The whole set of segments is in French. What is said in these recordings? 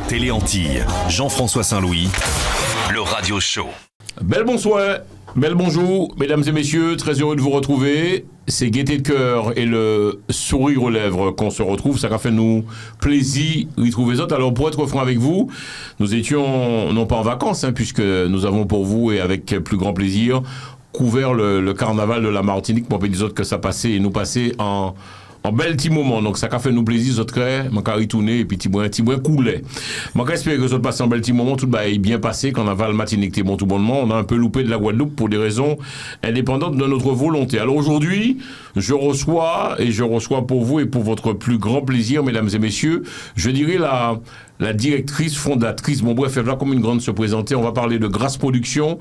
Télé Antilles, Jean-François Saint-Louis, le radio show. Bel bonsoir, bel bonjour, mesdames et messieurs, très heureux de vous retrouver. C'est gaieté de cœur et le sourire aux lèvres qu'on se retrouve. Ça a fait nous plaisir d'y trouver les autres. Alors, pour être franc avec vous, nous étions non pas en vacances, puisque nous avons pour vous, et avec plus grand plaisir, couvert le carnaval de la Martinique. Pour des autres que ça passait et nous passait en bel petit moment. Donc, ça a fait nous plaisir, les autres crêts, mon carré tourné, et puis petit boin coulait. Moi, j'espère que ça passe en bel petit moment, tout est bien passé, carnaval Martinique, t'es bon tout bonnement. On a un peu loupé de la Guadeloupe pour des raisons indépendantes de notre volonté. Alors aujourd'hui, je reçois pour vous et pour votre plus grand plaisir, mesdames et messieurs, je dirais la directrice, fondatrice, bon bref, elle va comme une grande se présenter, on va parler de Grâce Production.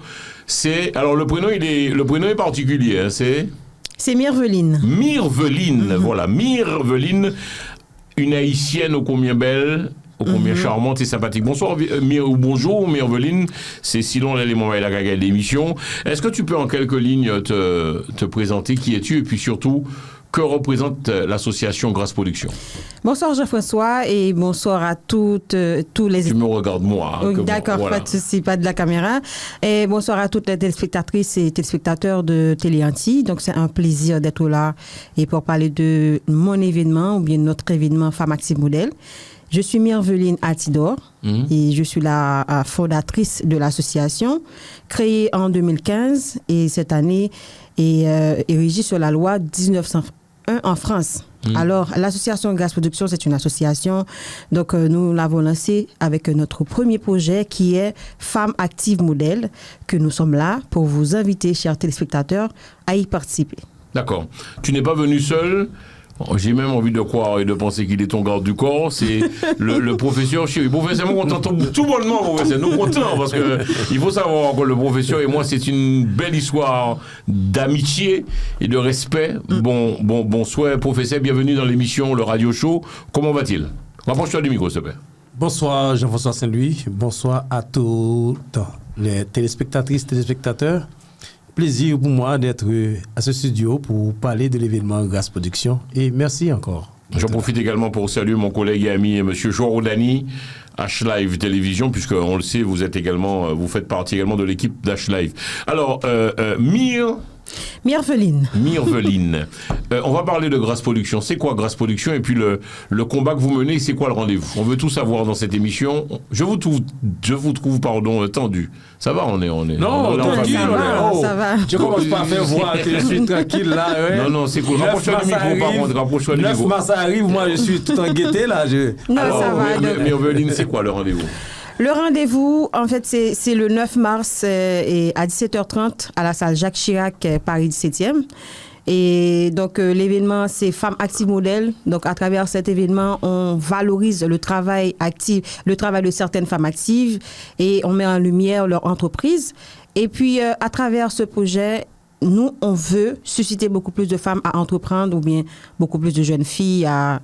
Alors le prénom est particulier, C'est Mirveline. Mirveline, voilà, Mirveline, une haïtienne ô combien belle, ô combien charmante et sympathique. Bonsoir, bonjour Mirveline, c'est Silon l'élément et la gaga de l'émission. Est-ce que tu peux en quelques lignes te présenter, qui es-tu et puis surtout, que représente l'association Grâce Production? Bonsoir Jean-François et bonsoir à tous les... Tu me regardes moi. D'accord, voilà. Pas de souci, pas de la caméra. Et bonsoir à toutes les téléspectatrices et téléspectateurs de Télé Antilles. Donc c'est un plaisir d'être là et pour parler de mon événement ou bien notre événement Femme Active Modèle. Je suis Mirveline Altidor et je suis la fondatrice de l'association créée en 2015 et cette année est régie sur la loi 1901 en France. Alors, l'association Grâce Production, c'est une association. Donc, nous l'avons lancée avec notre premier projet qui est Femmes Actives Modèles, que nous sommes là pour vous inviter, chers téléspectateurs, à y participer. D'accord. Tu n'es pas venu seul. J'ai même envie de croire et de penser qu'il est ton garde du corps. C'est le professeur chéri. Professeur, moi, on t'entend tout bonnement, professeur. Nous contents parce que il faut savoir que le professeur et moi, c'est une belle histoire d'amitié et de respect. Bonsoir, professeur. Bienvenue dans l'émission Le Radio Show. Comment va-t-il? Rapproche-toi du micro, s'il te plaît. Bonsoir, Jean-François Saint-Louis. Bonsoir à tous les téléspectatrices, téléspectateurs. Plaisir pour moi d'être à ce studio pour parler de l'événement Grâce Production et merci encore. J'en profite également pour saluer mon collègue et ami M. Joao Dani, H-Live Télévision, puisque on le sait, vous faites partie également de l'équipe d'H-Live. Alors, Mirveline. On va parler de Grâce Production. C'est quoi Grâce Production? Et puis le combat que vous menez, c'est quoi le rendez-vous? On veut tout savoir dans cette émission. Je vous trouve tendu. Ça va, on est. Non, tranquille, ça va. Je commence pas à faire voir que je suis tranquille là. Ouais. Non, c'est cool. Rapproche-toi du micro, par contre. Rapproche-toi du micro. 9 mars arrive, moi je suis tout en gaieté là. Non, alors, ça va. Mirveline, c'est quoi le rendez-vous? Le rendez-vous, en fait, c'est le 9 mars et à 17h30 à la salle Jacques Chirac, Paris 17e. Et donc, l'événement, c'est Femmes Actives Modèles. Donc, à travers cet événement, on valorise le travail actif, le travail de certaines femmes actives et on met en lumière leur entreprise. Et puis, à travers ce projet, nous, on veut susciter beaucoup plus de femmes à entreprendre ou bien beaucoup plus de jeunes filles à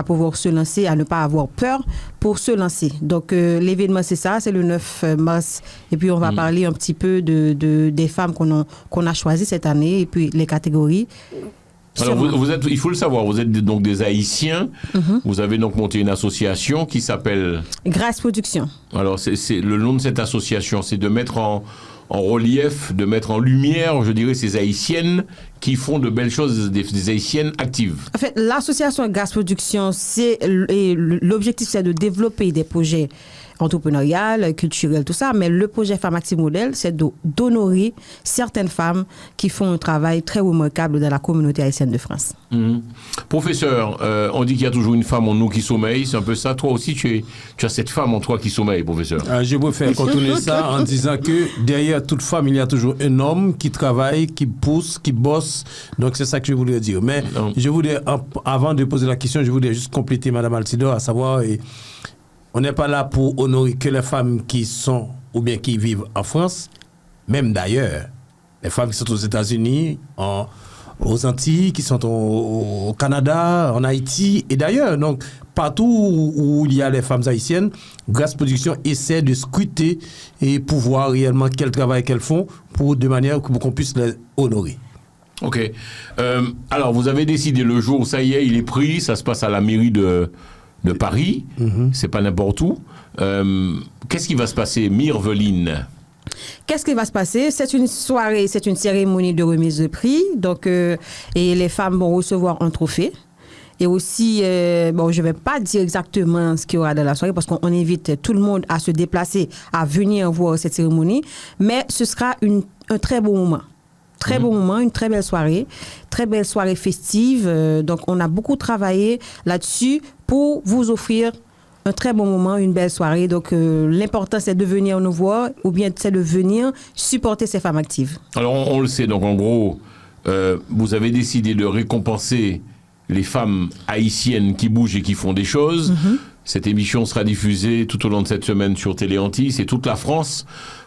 pouvoir se lancer, à ne pas avoir peur pour se lancer. Donc, l'événement, c'est ça, c'est le 9 mars. Et puis, on va parler un petit peu des femmes qu'on a choisies cette année et puis les catégories. Alors, il faut le savoir, vous êtes donc des Haïtiens. Vous avez donc monté une association qui s'appelle... Grâce Production. Alors, c'est le nom de cette association, c'est de mettre en relief, de mettre en lumière, je dirais, ces Haïtiennes qui font de belles choses, des Haïtiennes actives. En fait, l'association Grâce Production, l'objectif, c'est de développer des projets entrepreneurial, culturel, tout ça, mais le projet Femmes Actives Modèles, c'est d'honorer certaines femmes qui font un travail très remarquable dans la communauté haïtienne de France. Professeur, on dit qu'il y a toujours une femme en nous qui sommeille, c'est un peu ça. Toi aussi, tu as cette femme en toi qui sommeille, professeur. Je préfère contourner ça en disant que derrière toute femme, il y a toujours un homme qui travaille, qui pousse, qui bosse. Donc, c'est ça que je voulais dire. Mais je voulais, avant de poser la question, je voulais juste compléter Mme Altidor, à savoir... On n'est pas là pour honorer que les femmes qui sont ou bien qui vivent en France, même d'ailleurs. Les femmes qui sont aux États-Unis, aux Antilles, qui sont au Canada, en Haïti et d'ailleurs. Donc, partout où il y a les femmes haïtiennes, Grâce Production essaie de scruter et pour voir réellement quel travail qu'elles font de manière pour qu'on puisse les honorer. Ok. Alors, vous avez décidé le jour, ça y est, il est pris, ça se passe à la mairie de de Paris, c'est pas n'importe où. Qu'est-ce qui va se passer, Mirveline? Qu'est-ce qui va se passer? C'est une soirée, c'est une cérémonie de remise de prix. Donc, et les femmes vont recevoir un trophée. Et aussi, bon, je ne vais pas dire exactement ce qu'il y aura dans la soirée parce qu'on invite tout le monde à se déplacer, à venir voir cette cérémonie. Mais ce sera un très beau moment. Très beau moment, une très belle soirée festive. Donc, on a beaucoup travaillé là-dessus pour vous offrir un très bon moment, une belle soirée. Donc, l'important, c'est de venir nous voir ou bien c'est de venir supporter ces femmes actives. Alors, on le sait. Donc, en gros, vous avez décidé de récompenser les femmes haïtiennes qui bougent et qui font des choses. Cette émission sera diffusée tout au long de cette semaine sur Télé Antilles. C'est toute la France.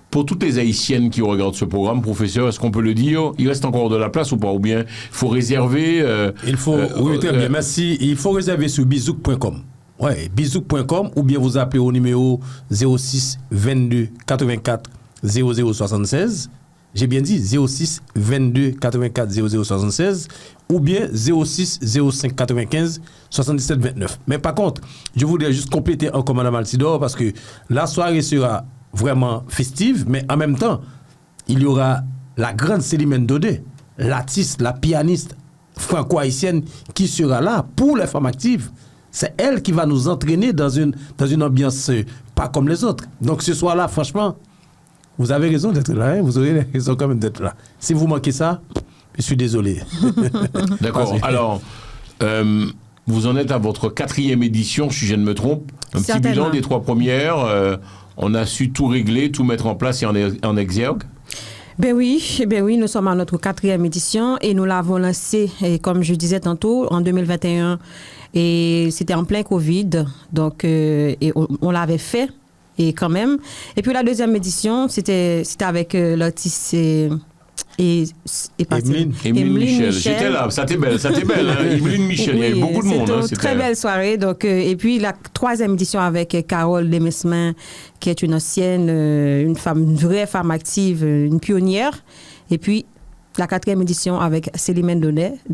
Pour toutes les haïtiennes qui regardent ce programme, professeur, est-ce qu'on peut le dire? Il reste encore de la place ou pas? Ou bien il faut réserver oui, très bien, merci. Il faut réserver sur bizouk.com. Ouais, bizouk.com ou bien vous appelez au numéro 06 22 84 00 76. J'ai bien dit 06 22 84 00 76 ou bien 06 05 95 77 29. Mais par contre, je voudrais juste compléter encore Mme Altidore parce que la soirée sera vraiment festive, mais en même temps, il y aura la grande Célimène Daudet, l'artiste, la pianiste franco-haïtienne qui sera là pour les femmes actives. C'est elle qui va nous entraîner dans une ambiance pas comme les autres. Donc ce soir-là, franchement, vous avez raison d'être là, hein? Vous aurez raison quand même d'être là. Si vous manquez ça, je suis désolé. D'accord. Alors, vous en êtes à votre 4e édition, si je ne me trompe. Un petit bilan des 3 premières. On a su tout régler, tout mettre en place et en exergue. Ben oui, nous sommes à notre 4e édition et nous l'avons lancé, et comme je disais tantôt, en 2021. Et c'était en plein Covid, donc et on l'avait fait. Et quand même. Et puis la 2e édition, c'était avec l'artiste Emeline Michel. J'étais là, ça t'est belle. Hein? Emeline Michel, oui, il y avait beaucoup de monde. C'était une très belle soirée. Donc, et puis la 3e édition avec Carole Demesmin, qui est une ancienne, une vraie femme active, une pionnière. Et puis la 4e édition avec Célimène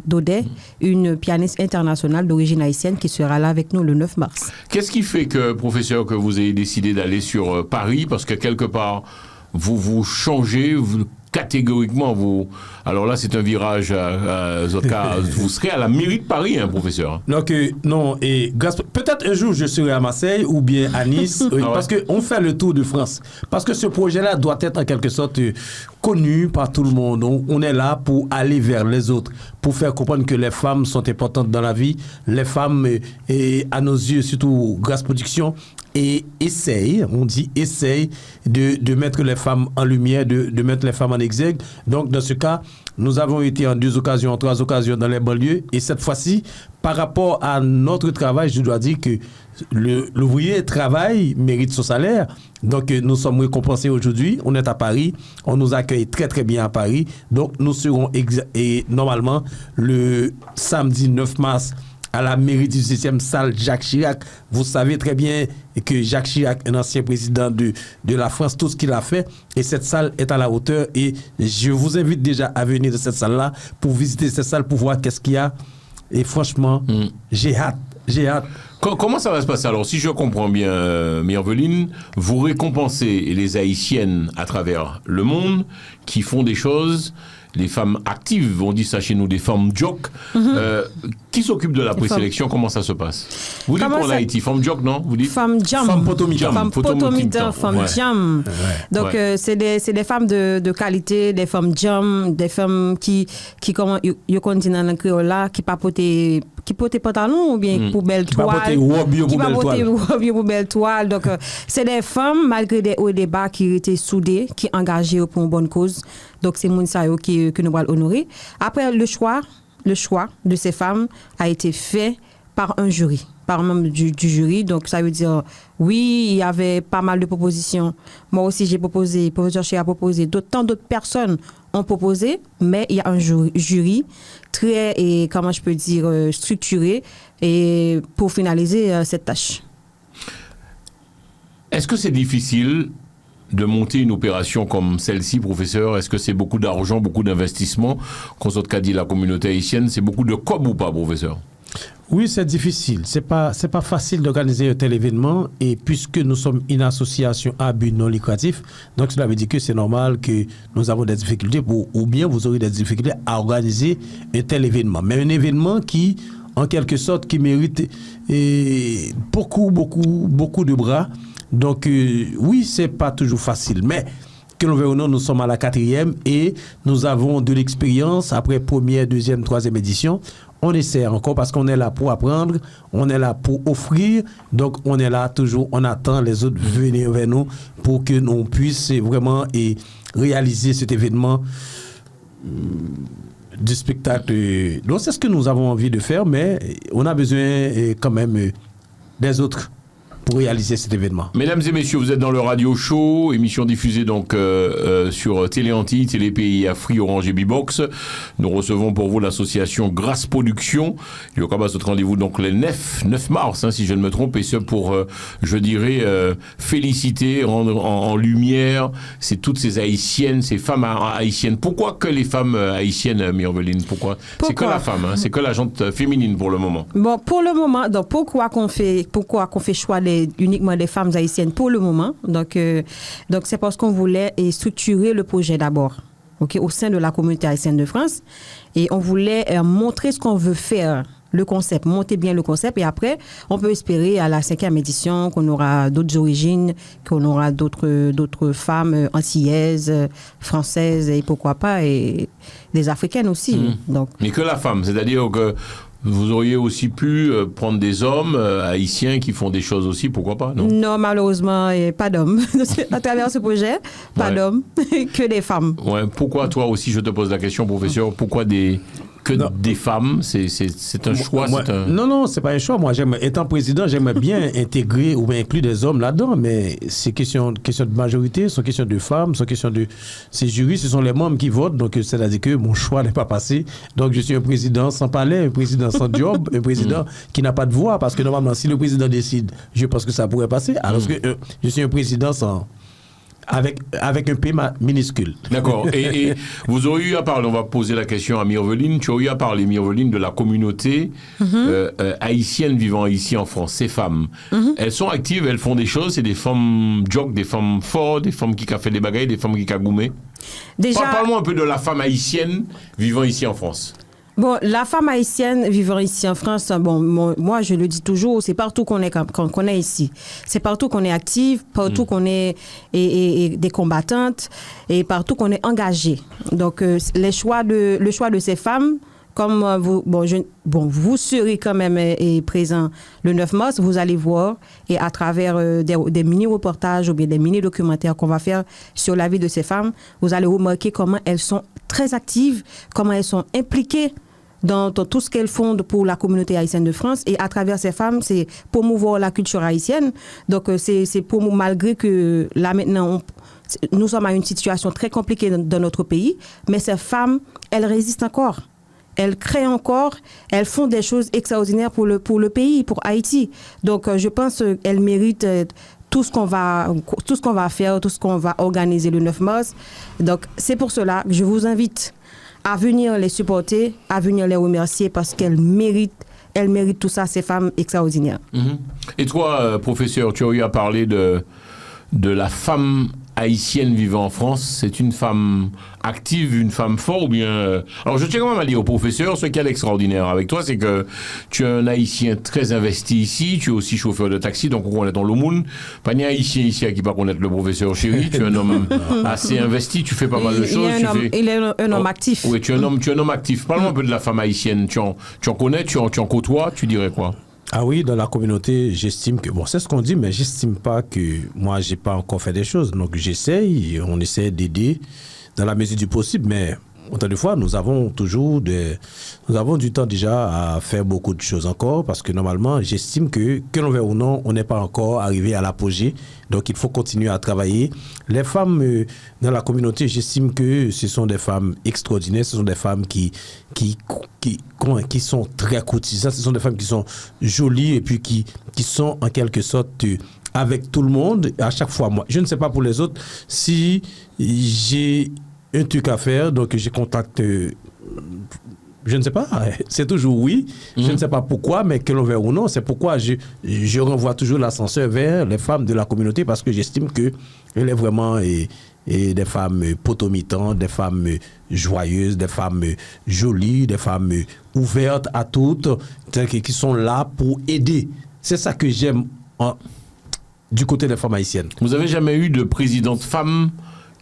Daudet, une pianiste internationale d'origine haïtienne qui sera là avec nous le 9 mars. Qu'est-ce qui fait que, professeur, que vous ayez décidé d'aller sur Paris? Parce que quelque part, vous changez catégoriquement. Alors là, c'est un virage vous serez à la mairie de Paris, hein, professeur. Donc, non, et peut-être un jour je serai à Marseille ou bien à Nice, parce qu'on fait le tour de France. Parce que ce projet-là doit être en quelque sorte connu par tout le monde. On est là pour aller vers les autres, pour faire comprendre que les femmes sont importantes dans la vie. Les femmes, et à nos yeux, surtout Grâce Production, et essaye de mettre les femmes en lumière, de mettre les femmes en exergue. Donc, dans ce cas, nous avons été en 2 occasions, en 3 occasions dans les banlieues. Et cette fois-ci, par rapport à notre travail, je dois dire que l'ouvrier travaille, mérite son salaire. Donc, nous sommes récompensés aujourd'hui. On est à Paris. On nous accueille très, très bien à Paris. Donc, nous serons normalement le samedi 9 mars à la mairie du 17e salle Jacques Chirac. Vous savez très bien que Jacques Chirac, un ancien président de la France, tout ce qu'il a fait, et cette salle est à la hauteur, et je vous invite déjà à venir de cette salle-là pour visiter cette salle, pour voir qu'est-ce qu'il y a, et franchement, j'ai hâte. Comment ça va se passer? Alors, si je comprends bien, Mirveline, vous récompensez les Haïtiennes à travers le monde qui font des choses. Les femmes actives, on dit ça chez nous, des femmes jock. Qui s'occupe de la présélection? Comment ça se passe? Vous dites en Haïti, femme jock, non? Vous dites femme jam. Femme potomitan. Femme jam. Donc, c'est des femmes de qualité, des femmes jam, des femmes qui comment, yo dit dans le créole là, qui portent pantalon ou bien pour belle toile. Qui pas porter pour belle toile. Donc, c'est des femmes, malgré des hauts et des bas, qui étaient soudées, qui engagées pour une bonne cause. Donc, c'est Mounsayo que nous allons honorer. Après, le choix de ces femmes a été fait par un jury, par un membre du jury. Donc, ça veut dire, oui, il y avait pas mal de propositions. Moi aussi, j'ai proposé, le professeur Ché a proposé, tant d'autres personnes ont proposé, mais il y a un jury très, et comment je peux dire, structuré et pour finaliser cette tâche. Est-ce que c'est difficile de monter une opération comme celle-ci, professeur? Est-ce que c'est beaucoup d'argent, beaucoup d'investissement? Qu'on soit qu'a dit la communauté haïtienne, c'est beaucoup de cob ou pas, professeur? Oui, c'est difficile. C'est pas facile d'organiser un tel événement et puisque nous sommes une association à but non lucratif, donc cela veut dire que c'est normal que nous avons des difficultés ou bien vous aurez des difficultés à organiser un tel événement. Mais un événement qui, en quelque sorte, qui mérite beaucoup de bras. Donc oui, c'est pas toujours facile, mais que l'on veut ou non, nous sommes à la 4e et nous avons de l'expérience après première, deuxième, troisième édition. On essaie encore parce qu'on est là pour apprendre, on est là pour offrir, donc on est là toujours, on attend les autres venir vers nous pour que l'on puisse vraiment réaliser cet événement du spectacle. Donc c'est ce que nous avons envie de faire, mais on a besoin quand même des autres pour réaliser cet événement. Mesdames et messieurs, vous êtes dans le Radio Show, émission diffusée donc sur Télé Antilles, Télé Pays, Free, Orange et Bbox. Nous recevons pour vous l'association Grâce Production. Il y aura notre rendez-vous donc le 9 mars, si je ne me trompe, et ce pour, je dirais, féliciter, rendre en lumière toutes ces haïtiennes, ces femmes haïtiennes. Pourquoi que les femmes haïtiennes, Myrveline? Pourquoi? C'est que la femme, c'est que la gente féminine pour le moment. Bon, pour le moment, donc pourquoi qu'on fait choix uniquement des femmes haïtiennes pour le moment. Donc c'est parce qu'on voulait structurer le projet d'abord, au sein de la communauté haïtienne de France, et on voulait montrer ce qu'on veut faire, le concept, monter bien le concept, et après on peut espérer à la 5e édition qu'on aura d'autres origines, qu'on aura d'autres femmes antillaises, françaises, et pourquoi pas, et des africaines aussi. Donc. Mais que la femme, c'est-à-dire que vous auriez aussi pu prendre des hommes haïtiens qui font des choses aussi, pourquoi pas, non? Non, malheureusement, pas d'hommes. À travers ce projet, pas d'hommes, que des femmes. Ouais. Pourquoi toi aussi, je te pose la question, professeur, pourquoi des femmes? C'est un choix? Non, c'est pas un choix. Moi, étant président, j'aimerais bien intégrer ou bien inclure des hommes là-dedans, mais c'est question de majorité, c'est question de femmes, c'est question de... Ces jurys, ce sont les membres qui votent, donc c'est-à-dire que mon choix n'est pas passé. Donc je suis un président sans palais, un président sans job, un président qui n'a pas de voix, parce que normalement, si le président décide, je pense que ça pourrait passer, alors que je suis un président sans... Avec un P minuscule. D'accord. Et vous auriez eu à parler, on va poser la question à Myrveline, tu aurais eu à parler, Myrveline, de la communauté haïtienne vivant ici en France, ces femmes. Elles sont actives, elles font des choses, c'est des femmes jock, des femmes fortes, des femmes qui ont fait des bagailles, des femmes qui ont goumé. Parle-moi un peu de la femme haïtienne vivant ici en France. Bon, la femme haïtienne vivant ici en France, moi je le dis toujours, c'est partout qu'on est ici. C'est partout qu'on est active, partout qu'on est des combattantes et partout qu'on est engagé. Donc le choix de ces femmes, comme vous serez quand même présent le 9 mars, vous allez voir, et à travers des mini-reportages ou bien des mini-documentaires qu'on va faire sur la vie de ces femmes, vous allez remarquer comment elles sont très actives, comment elles sont impliquées dans tout ce qu'elles font pour la communauté haïtienne de France. Et à travers ces femmes, c'est promouvoir la culture haïtienne. Donc, c'est malgré que là, maintenant, nous sommes à une situation très compliquée dans notre pays, mais ces femmes, elles résistent encore. Elles créent encore, elles font des choses extraordinaires pour le pays, pour Haïti. Donc, je pense qu'elles méritent tout ce qu'on va faire, tout ce qu'on va organiser le 9 mars. Donc, c'est pour cela que je vous invite à venir les supporter, à venir les remercier parce qu'elles méritent tout ça, ces femmes extraordinaires. Et toi, professeur, tu as eu à parler de la femme haïtienne vivant en France. C'est une femme active, une femme forte ou bien... Alors je tiens quand même à dire au professeur, ce qu'il y a d'extraordinaire avec toi, c'est que tu es un haïtien très investi ici, tu es aussi chauffeur de taxi, donc on connaît dans le monde. Pas ni haïtien ici à qui pas connaître le professeur Chéri, tu es un homme assez investi, tu fais pas mal de choses. Il est un homme actif. Oui, tu es un homme actif. Parle-moi un peu de la femme haïtienne. Tu en connais, tu en côtoies, tu dirais quoi? Ah oui, dans la communauté, j'estime que... Bon, c'est ce qu'on dit, mais j'estime pas que moi, j'ai pas encore fait des choses. Donc, j'essaye, on essaie d'aider dans la mesure du possible, mais autant de fois, nous avons du temps déjà à faire beaucoup de choses encore, parce que normalement, j'estime que l'on veut ou non, on n'est pas encore arrivé à l'apogée. Donc, il faut continuer à travailler. Les femmes dans la communauté, j'estime que ce sont des femmes extraordinaires. Ce sont des femmes qui sont très cotisantes. Ce sont des femmes qui sont jolies et puis qui sont en quelque sorte avec tout le monde. À chaque fois, moi, je ne sais pas pour les autres, si j'ai un truc à faire, donc je contacte Je ne sais pas. C'est toujours oui. Je ne sais pas pourquoi, mais que l'on veut ou non, c'est pourquoi je renvoie toujours l'ascenseur vers les femmes de la communauté parce que j'estime qu'elle est vraiment et des femmes potomitantes, des femmes joyeuses, des femmes jolies, des femmes ouvertes à toutes, qui sont là pour aider. C'est ça que j'aime du côté des femmes haïtiennes. Vous n'avez jamais eu de présidente femme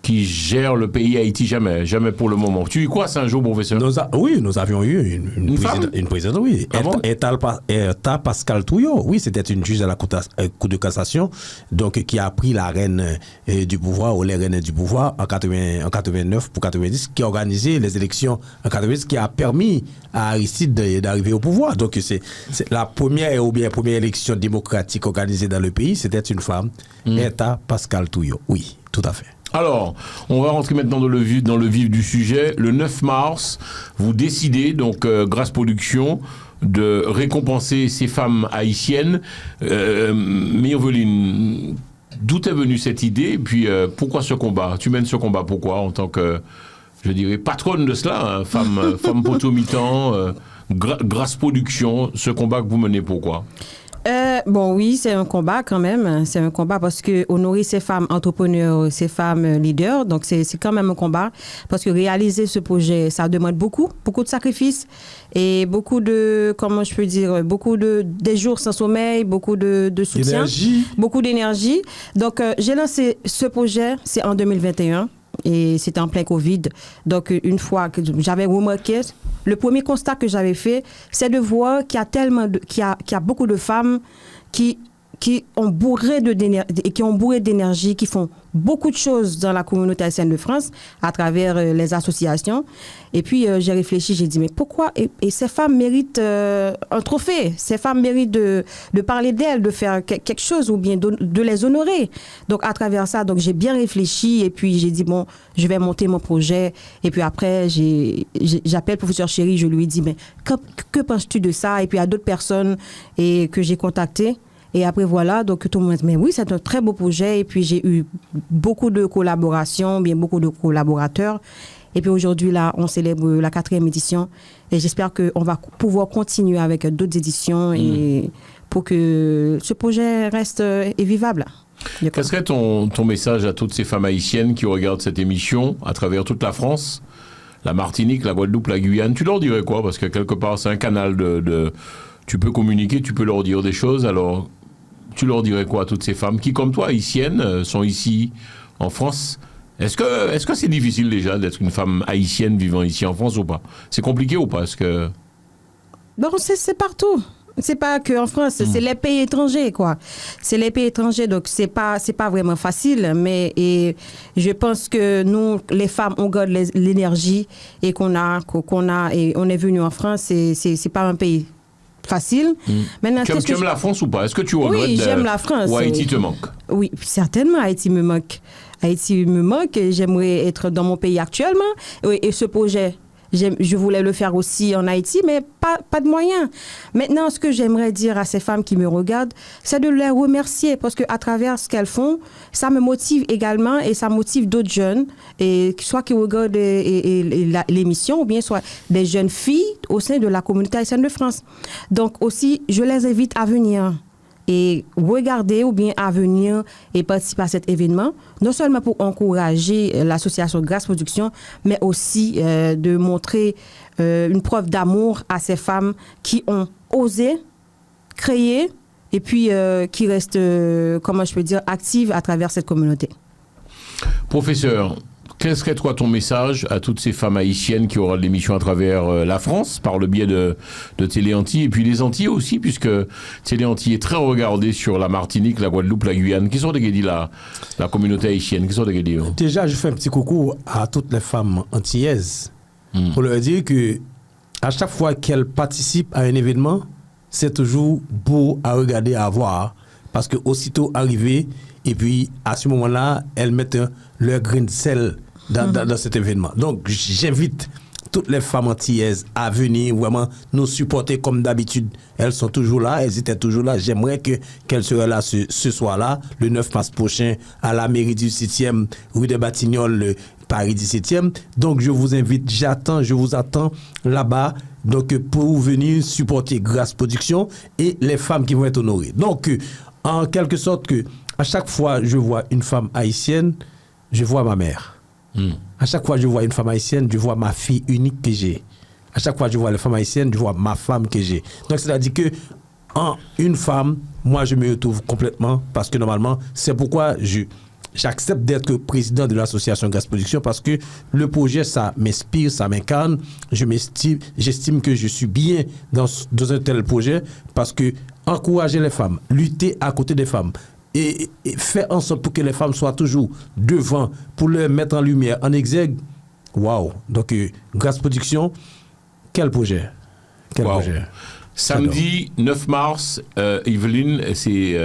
qui gère le pays Haïti? Jamais pour le moment. Tu y crois, c'est un jour, professeur? Oui, nous avions eu une présidente, oui. Ah bon? Erta Pascal Touillot, oui, c'était une juge à la Cour de cassation, donc qui a pris la reine du pouvoir, ou les reines du pouvoir, en 89 pour 90, qui a organisé les élections en 90, qui a permis à Aristide d'arriver au pouvoir. Donc c'est la première élection démocratique organisée dans le pays, c'était une femme, Erta Pascal Touillot, oui, tout à fait. Alors, on va rentrer maintenant dans le vif du sujet. Le 9 mars, vous décidez, donc, Grâce Production, de récompenser ces femmes haïtiennes. Myrveline, d'où est venue cette idée? Et puis, pourquoi ce combat? Tu mènes ce combat pourquoi? En tant que, je dirais, patronne de cela, hein, femme potomitan, Grâce Production, ce combat que vous menez pourquoi? Bon, oui, c'est un combat quand même. C'est un combat parce que honorer ces femmes entrepreneurs, ces femmes leaders, donc c'est quand même un combat parce que réaliser ce projet, ça demande beaucoup de sacrifices et beaucoup de, comment je peux dire, des jours sans sommeil, beaucoup de soutien, beaucoup d'énergie. Donc, j'ai lancé ce projet, c'est en 2021. Et c'était en plein Covid. Donc, une fois que j'avais remarqué, le premier constat que j'avais fait, c'est de voir qu'il y a beaucoup de femmes qui ont bourré d'énergie, qui font beaucoup de choses dans la communauté haïtienne de France à travers les associations. Et puis, j'ai réfléchi, j'ai dit, mais pourquoi? Et ces femmes méritent un trophée. Ces femmes méritent de parler d'elles, de faire quelque chose ou bien de les honorer. Donc, à travers ça, donc j'ai bien réfléchi et puis j'ai dit, bon, je vais monter mon projet. Et puis après, j'appelle le professeur Chéri, je lui dis, mais que penses-tu de ça? Et puis, il y a d'autres personnes que j'ai contactées. Et après, voilà, donc tout le monde dit, mais oui, c'est un très beau projet. Et puis, j'ai eu beaucoup de collaborations, bien beaucoup de collaborateurs. Et puis, aujourd'hui, là, on célèbre la 4e édition. Et j'espère qu'on va pouvoir continuer avec d'autres éditions et pour que ce projet reste vivable. Quel serait ton message à toutes ces femmes haïtiennes qui regardent cette émission à travers toute la France, la Martinique, la Guadeloupe, la Guyane? Tu leur dirais quoi? Parce que quelque part, c'est un canal tu peux communiquer, tu peux leur dire des choses. Alors, tu leur dirais quoi à toutes ces femmes qui, comme toi, haïtiennes, sont ici en France? Est-ce que c'est difficile déjà d'être une femme haïtienne vivant ici en France ou pas? C'est compliqué ou pas? Bon, c'est partout. C'est pas qu'en France, c'est les pays étrangers, quoi. C'est les pays étrangers, donc c'est pas vraiment facile, mais je pense que nous, les femmes, on garde l'énergie et qu'on a et on est venu en France, c'est pas un pays facile. Maintenant, tu aimes la France ou pas? Est-ce que tu regrettes? Oui, j'aime la France. Ou Haïti te manque? Oui, certainement, Haïti me manque. Haïti me manque et j'aimerais être dans mon pays actuellement. Et ce projet, je voulais le faire aussi en Haïti, mais pas de moyens. Maintenant, ce que j'aimerais dire à ces femmes qui me regardent, c'est de les remercier parce qu'à travers ce qu'elles font, ça me motive également et ça motive d'autres jeunes, et soit qui regardent l'émission ou bien soit des jeunes filles au sein de la communauté haïtienne de France. Donc aussi, je les invite à venir et regarder ou bien à venir et participer à cet événement, non seulement pour encourager l'association Grâce Production, mais aussi de montrer une preuve d'amour à ces femmes qui ont osé créer et puis qui restent, comment je peux dire, actives à travers cette communauté. Professeur, quel serait toi ton message à toutes ces femmes haïtiennes qui auront l'émission à travers la France, par le biais de Télé Antilles, et puis les Antilles aussi, puisque Télé Antilles est très regardée sur la Martinique, la Guadeloupe, la Guyane. Qui sont des la communauté haïtienne? Qui sont des Déjà, je fais un petit coucou à toutes les femmes antillaises pour leur dire que à chaque fois qu'elles participent à un événement, c'est toujours beau à regarder, à voir, parce que aussitôt arrivé, et puis à ce moment-là, elles mettent leur grain de sel dans cet événement. Donc, j'invite toutes les femmes antillaises à venir vraiment nous supporter comme d'habitude. Elles sont toujours là, elles étaient toujours là. J'aimerais qu'elles seraient là ce soir-là, le 9 mars prochain, à la mairie du 7e, rue des Batignolles, Paris 17e. Donc, je vous invite, je vous attends là-bas. Donc, pour venir supporter Grâce Production et les femmes qui vont être honorées. Donc, en quelque sorte que à chaque fois je vois une femme haïtienne, je vois ma mère. À chaque fois je vois une femme haïtienne, je vois ma fille unique que j'ai. À chaque fois je vois les femmes haïtiennes, je vois ma femme que j'ai. Donc, c'est-à-dire que en une femme, moi je me retrouve complètement parce que normalement, c'est pourquoi j'accepte d'être président de l'association Grâce Production parce que le projet, ça m'inspire, ça m'incarne. J'estime que je suis bien dans un tel projet parce que encourager les femmes, lutter à côté des femmes et faire en sorte pour que les femmes soient toujours devant, pour les mettre en lumière, en exergue. Waouh! Donc, Grâce Production, quel projet? Quel projet? Samedi 9 mars, Yveline, c'est...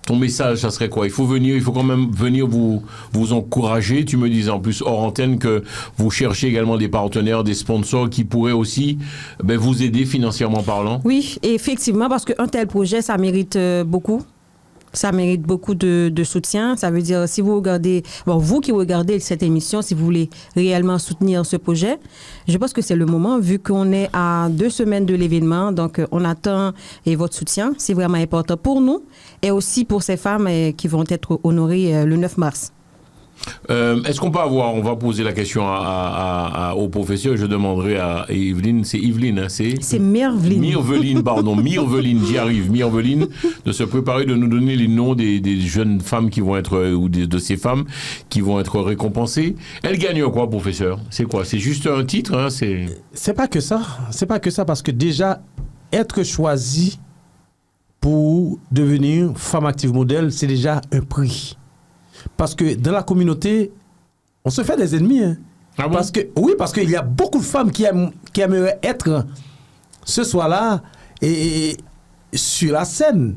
ton message, ça serait quoi? Il faut quand même venir vous encourager. Tu me disais en plus hors antenne que vous cherchez également des partenaires, des sponsors qui pourraient aussi vous aider financièrement parlant. Oui, effectivement, parce qu'un tel projet, ça mérite beaucoup. Ça mérite beaucoup de soutien. Ça veut dire, si vous regardez, vous qui regardez cette émission, si vous voulez réellement soutenir ce projet, je pense que c'est le moment, vu qu'on est à 2 semaines de l'événement. Donc, on attend votre soutien. C'est vraiment important pour nous et aussi pour ces femmes qui vont être honorées le 9 mars. Est-ce qu'on peut on va poser la question au professeur, je demanderai à Yveline, c'est Yveline, hein, c'est Myrveline. Myrveline, j'y arrive, Myrveline, de se préparer, de nous donner les noms des jeunes femmes qui vont être, ou de ces femmes qui vont être récompensées. Elles gagnent quoi, professeur? C'est quoi? C'est juste un titre, hein, C'est pas que ça, parce que déjà, être choisi pour devenir femme active modèle, c'est déjà un prix. Parce que dans la communauté, on se fait des ennemis. Hein. Ah bon? Parce qu'il y a beaucoup de femmes qui aimeraient être ce soir-là et sur la scène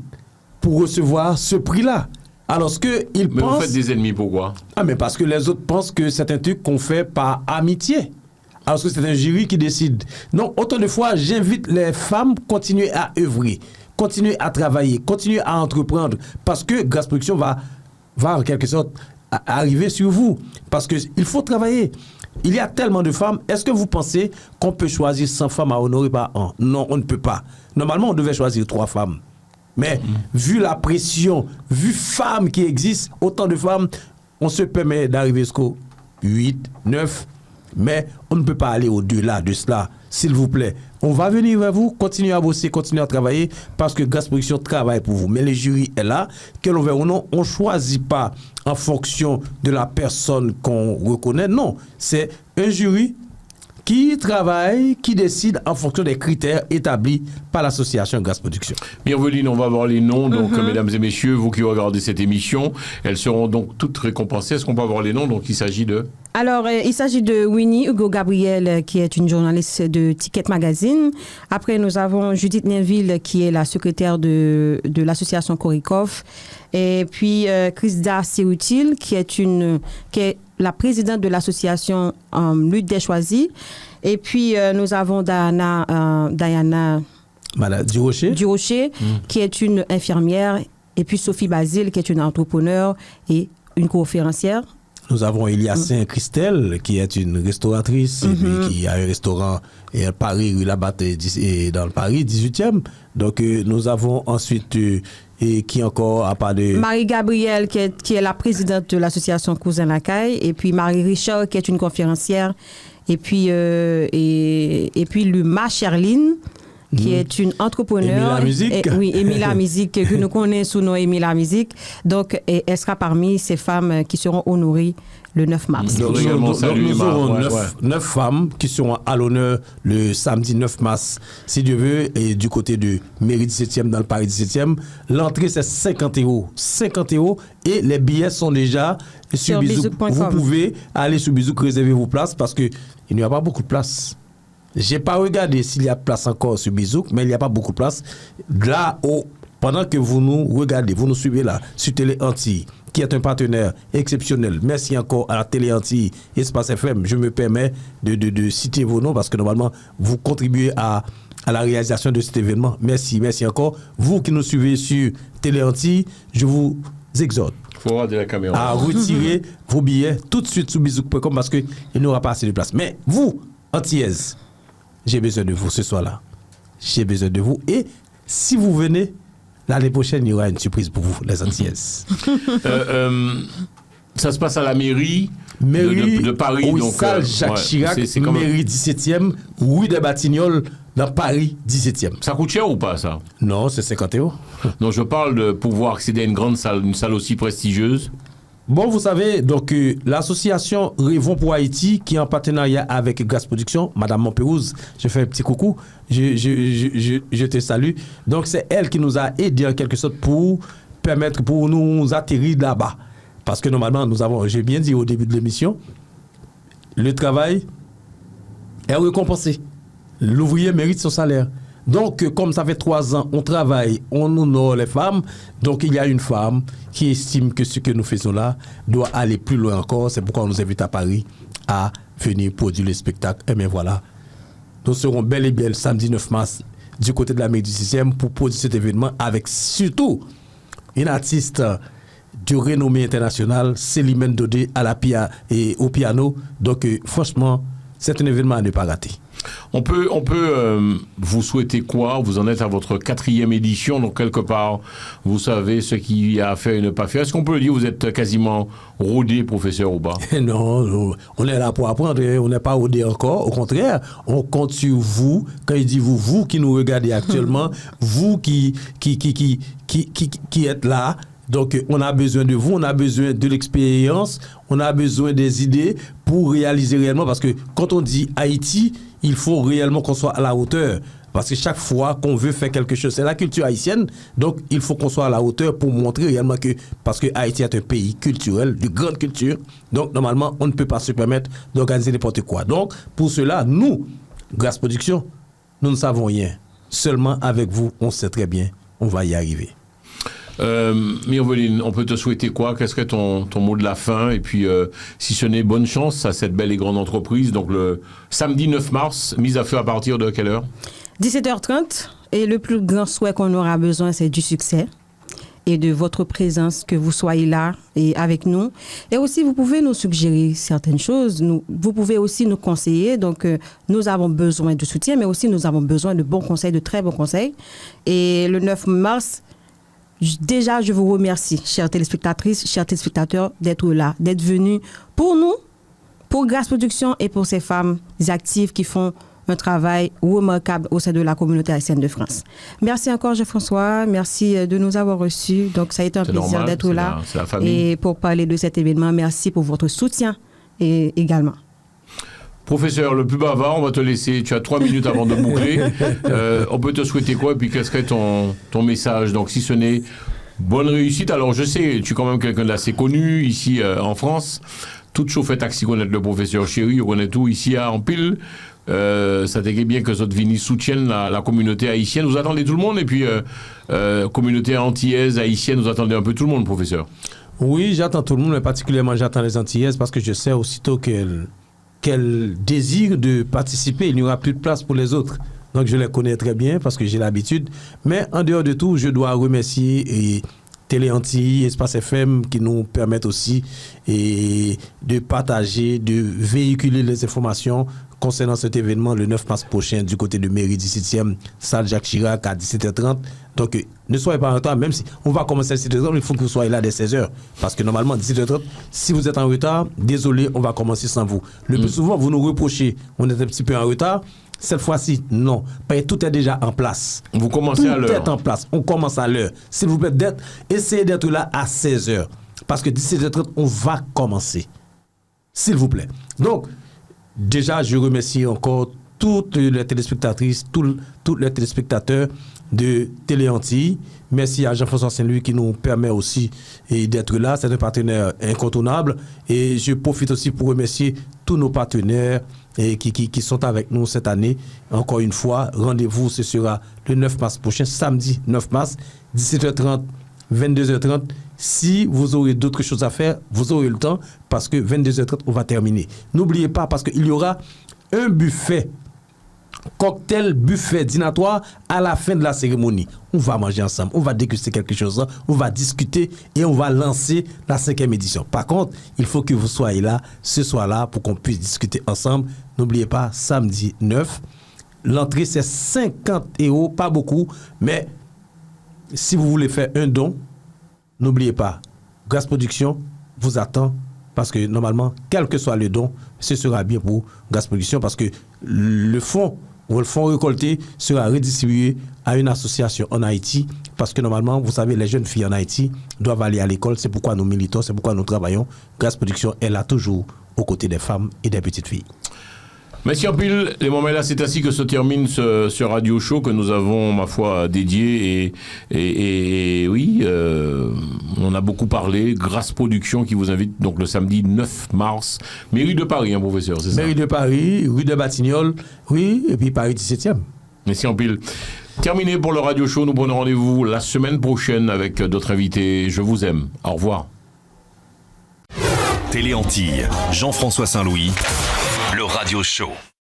pour recevoir ce prix-là. Alors qu'ils pensent... Mais vous faites des ennemis, pourquoi? Mais parce que les autres pensent que c'est un truc qu'on fait par amitié. Alors que c'est un jury qui décide. Non, autant de fois, j'invite les femmes à continuer à œuvrer, continuer à travailler, continuer à entreprendre. Parce que Grâce Production va en quelque sorte arriver sur vous. Parce qu'il faut travailler. Il y a tellement de femmes. Est-ce que vous pensez qu'on peut choisir 100 femmes à honorer par an? Non, on ne peut pas. Normalement, on devait choisir 3 femmes. Mais vu la pression, vu femmes qui existent, autant de femmes, on se permet d'arriver jusqu'au 8, 9. Mais on ne peut pas aller au-delà de cela. S'il vous plaît, on va venir vers vous, continuez à bosser, continuez à travailler, parce que Grâce Production travaille pour vous. Mais le jury est là, que l'on veut ou non, on ne choisit pas en fonction de la personne qu'on reconnaît. Non, c'est un jury qui travaille, qui décide en fonction des critères établis par l'association Grâce Production. Myrveline, on va voir les noms. Donc, mesdames et messieurs, vous qui regardez cette émission, elles seront donc toutes récompensées. Est-ce qu'on peut avoir les noms? Donc, il s'agit de... Alors, il s'agit de Winnie Hugo Gabriel, qui est une journaliste de Ticket Magazine. Après, nous avons Judith Neville, qui est la secrétaire de l'association Korikov. Et puis, Chrisda Sirutil, qui est la présidente de l'association Lutte des Choisis. Et puis, nous avons Diana Durocher, qui est une infirmière. Et puis, Sophie Basile, qui est une entrepreneur et une conférencière. Nous avons Eliassin Christelle, qui est une restauratrice, et puis qui a un restaurant à Paris, rue Labatte, dans le Paris, 18e. Donc, nous avons ensuite, et qui encore, à part de... Marie-Gabrielle, qui est la présidente de l'association Cousin Lacaille, et puis Marie-Richard, qui est une conférencière, et puis Luma Cherline, qui est une entrepreneure. Émile Musique. Oui, Émile Musique, que nous connaissons sous nom Émile Musique. Donc, elle sera parmi ces femmes qui seront honorées le 9 mars. Donc, nous aurons 9 femmes qui seront à l'honneur le samedi 9 mars, si Dieu veut, et du côté de Mairie 17e, dans le Paris 17e. L'entrée, c'est 50 €. 50 € et les billets sont déjà sur Bizouk. Vous pouvez aller sur Bizouk, réserver vos places parce qu'il n'y a pas beaucoup de places. J'ai pas regardé s'il y a place encore sur Bizouk, mais il n'y a pas beaucoup de place. Là, pendant que vous nous regardez, vous nous suivez là, sur Télé Antilles, qui est un partenaire exceptionnel. Merci encore à la Télé Antilles, Espace FM. Je me permets de citer vos noms parce que normalement, vous contribuez à la réalisation de cet événement. Merci encore. Vous qui nous suivez sur Télé Antilles, je vous exhorte Faut regarder la caméra. à retirer vos billets tout de suite sur bizouk.com parce qu'il n'y aura pas assez de place. Mais vous, Antillaises, j'ai besoin de vous ce soir-là. J'ai besoin de vous. Et si vous venez, l'année prochaine, il y aura une surprise pour vous, les Antillaises. Ça se passe à la mairie, de Paris. Oui, donc, salle Jacques Chirac, c'est quand même... mairie 17e, rue des Batignolles, dans Paris 17e. Ça coûte cher ou pas, ça? Non, c'est 50 €. Non, je parle de pouvoir accéder à une grande salle, une salle aussi prestigieuse. Bon, vous savez, donc l'association Rêvons pour Haïti, qui est en partenariat avec Grâce Production, Madame Montpérouse, je fais un petit coucou, je te salue. Donc c'est elle qui nous a aidés en quelque sorte pour nous atterrir là-bas. Parce que normalement, j'ai bien dit au début de l'émission, le travail est récompensé. L'ouvrier mérite son salaire. Donc, comme ça fait 3 ans, on travaille, on honore les femmes. Donc, il y a une femme qui estime que ce que nous faisons là doit aller plus loin encore. C'est pourquoi on nous invite à Paris à venir produire le spectacle. Et bien voilà, nous serons bel et bien le samedi 9 mars du côté de la mairie du 6e pour produire cet événement avec surtout une artiste de renommée internationale, Célimène Dodé et au piano. Donc, franchement, c'est un événement à ne pas rater. On peut vous souhaiter quoi? Vous en êtes à votre 4e édition, donc quelque part, vous savez ce qu'il y a à faire et ne pas faire. Est-ce qu'on peut le dire, vous êtes quasiment rodé, professeur, ou pas? Non, on est là pour apprendre, on n'est pas rodé encore. Au contraire, on compte sur vous. Quand il dit vous qui nous regardez actuellement, vous qui êtes là. Donc, on a besoin de vous, on a besoin de l'expérience, on a besoin des idées pour réaliser réellement. Parce que quand on dit Haïti, il faut réellement qu'on soit à la hauteur. Parce que chaque fois qu'on veut faire quelque chose, c'est la culture haïtienne. Donc, il faut qu'on soit à la hauteur pour montrer réellement que... Parce que Haïti est un pays culturel, de grande culture. Donc, normalement, on ne peut pas se permettre d'organiser n'importe quoi. Donc, pour cela, nous, Grâce Production, nous ne savons rien. Seulement avec vous, on sait très bien, on va y arriver. Myrveline, on peut te souhaiter quoi? Qu'est-ce que ton mot de la fin? Et puis, si ce n'est bonne chance à cette belle et grande entreprise. Donc, le samedi 9 mars, mise à feu à partir de quelle heure? 17h30. Et le plus grand souhait qu'on aura besoin, c'est du succès et de votre présence, que vous soyez là et avec nous. Et aussi, vous pouvez nous suggérer certaines choses. Vous pouvez aussi nous conseiller. Donc, nous avons besoin de soutien, mais aussi nous avons besoin de bons conseils, de très bons conseils. Et le 9 mars, déjà, je vous remercie, chères téléspectatrices, chers téléspectateurs, d'être là, d'être venus pour nous, pour Grâce Production et pour ces femmes actives qui font un travail remarquable au sein de la communauté haïtienne de France. Merci encore, Jean-François. Merci de nous avoir reçus. Donc, ça a été un plaisir d'être là. C'est la famille. Et pour parler de cet événement, merci pour votre soutien également. Professeur, le plus bavard, on va te laisser. Tu as 3 minutes avant de boucler. On peut te souhaiter quoi? Et puis, quel serait ton message? Donc, si ce n'est bonne réussite, alors je sais, tu es quand même quelqu'un d'assez connu ici en France. Toute chauffeur taxi connaît le professeur Chéri, on connaît tout ici en pile. Ça t'est bien que Zotvini soutienne la communauté haïtienne. Vous attendez tout le monde? Et puis, communauté antillaise, haïtienne, vous attendez un peu tout le monde, professeur? Oui, j'attends tout le monde, mais particulièrement j'attends les Antillaises parce que je sais aussitôt qu'elles désirent de participer, il n'y aura plus de place pour les autres. Donc je les connais très bien parce que j'ai l'habitude. Mais en dehors de tout, je dois remercier Télé Antilles, Espace FM qui nous permettent aussi de partager, de véhiculer les informations concernant cet événement le 9 mars prochain du côté de mairie 17e, salle Jacques Chirac à 17h30. Donc ne soyez pas en retard, même si on va commencer à 17h30, il faut que vous soyez là dès 16h. Parce que normalement, 17h30, si vous êtes en retard, désolé, on va commencer sans vous. Le plus souvent, vous nous reprochez, on est un petit peu en retard. Cette fois-ci, non. Tout est déjà en place. Vous commencez à l'heure. Tout est en place. On commence à l'heure. S'il vous plaît, essayez d'être là à 16h. Parce que 17h30, on va commencer. S'il vous plaît. Donc, déjà, je remercie encore toutes les téléspectatrices, tous les téléspectateurs de Télé Antilles. Merci à Jean-François Saint-Louis qui nous permet aussi d'être là. C'est un partenaire incontournable. Et je profite aussi pour remercier tous nos partenaires qui sont avec nous cette année. Encore une fois, rendez-vous, ce sera le 9 mars prochain, samedi 9 mars, 17h30, 22h30. Si vous aurez d'autres choses à faire, vous aurez le temps parce que 22h30, on va terminer. N'oubliez pas parce qu'il y aura un buffet cocktail, buffet, dînatoire à la fin de la cérémonie. On va manger ensemble, on va déguster quelque chose, on va discuter et on va lancer la 5e édition. Par contre, il faut que vous soyez là ce soir-là pour qu'on puisse discuter ensemble. N'oubliez pas, samedi 9, l'entrée c'est 50 €, pas beaucoup, mais si vous voulez faire un don, n'oubliez pas, Grâce Production vous attend parce que normalement, quel que soit le don, ce sera bien pour Grâce Production parce que le fonds récolté sera redistribué à une association en Haïti parce que normalement, vous savez, les jeunes filles en Haïti doivent aller à l'école. C'est pourquoi nous militons, c'est pourquoi nous travaillons. Grâce Production est là toujours aux côtés des femmes et des petites filles. Merci en pile, les moments là, c'est ainsi que se termine ce radio show que nous avons, ma foi, dédié et oui, on a beaucoup parlé. Grâce Production qui vous invite donc le samedi 9 mars, mairie de Paris, hein, professeur, c'est ça? Mairie de Paris, rue de Batignolles, oui, et puis Paris 17e. Merci en pile. Terminé pour le radio show, nous prenons rendez-vous la semaine prochaine avec d'autres invités. Je vous aime. Au revoir. Télé Antilles, Jean-François Saint-Louis, le radio show.